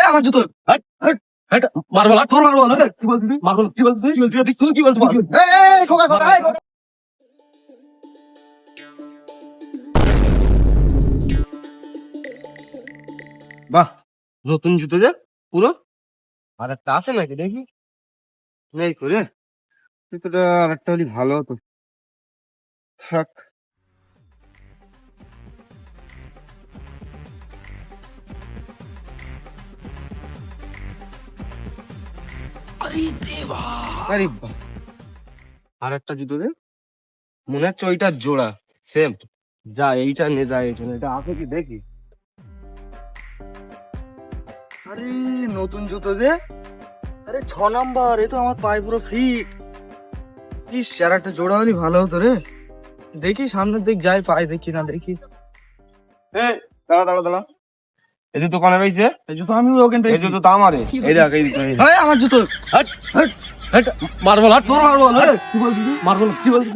আমার জুতো মারবো না, তোর মারবো না, কি বলছিস মারবো, কি বলছিস তুই কি বলছিস? খোকা খোকা বাহ, নতুন জুতো যে পুরো। আর একটা আছে নাকি দেখি? নেই করে জুতোটা আর একটা হলে ভালো হতো। থাক। আরে বাহ, আর একটা জুতো দে, মনে হচ্ছে ওইটার জোড়া সেম। যা এইটা নে, যা এইটা নে, এটা আছে কি দেখি। আরে নতুন জুতো দে, আরে 6 নাম্বার, এ তো আমার পায়ে পুরো ফিট। ইস, আর একটা জোড়া হলে ভালো হতো রে। দেখি সামনের দিক যাই, পায়ে দেখি না দেখি। দাঁড়া দাঁড়া দাঁড়া, এই জুতো কোনে পাইছে? এই জুতো আমি ওখানে পাইছি। এই জুতো তো আমারে। এই দেখ, এই জুতো আমার জুতো। হট হট হট, মারবো না, তোর মারবো না, কি বলছিস মারবো না, কি বলছিস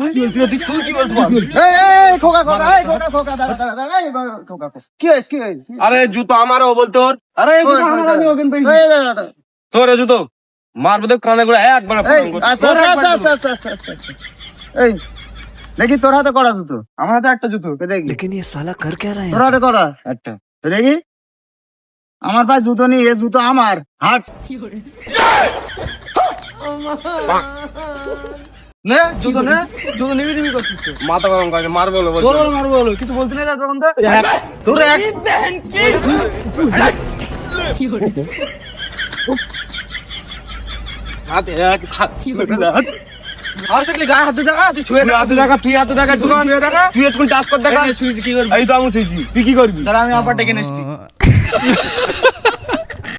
তুই কি বলছিস? এই খোকা খোকা, এই খোকা খোকা, দাঁড়া দাঁড়া দাঁড়া, এই খোকা কি হইছে কি হইছে? আরে জুতো আমারও বল তোর। আরে এই জুতো আমার, আমি ওখানে পাইছি। এই দাঁড়া দাঁড়া, তোর এই জুতো মারবো দেখ, কানে করে একবার। আস্তে আস্তে আস্তে আস্তে আস্তে আস্তে। এই দেখি তোর হাতে করা জুতো, আমার হাতে একটা জুতো, দেখি। लेकिन ये साला कर क्या रहा है? তোর হাতে করা একটা, দেখি। আমার পায়ে জুতো নেই, এ জুতো আমার। হাট নে জুতো, নে জুতো নিবি নিবি করছিস তো। মাথা গরম করে মারবো বলে বল, তোর মারবো বলে কিছু বলতে নেই তখন তো। তোর এক হাতে এক হাত কি করে হাত আসলে গায়ে হাতে দেখা, তুই ছুঁয়ে হাতে দেখা, তুই হাতে দেখা, তুই ছুঁয়ে দেখা, তুই একটু টাচ কর দেখা। ছুঁইছি কি করবি? এই তো আমি ছুঁইছি, তুই কি করবি? তাহলে আমি আবার ডেকে নেসছি।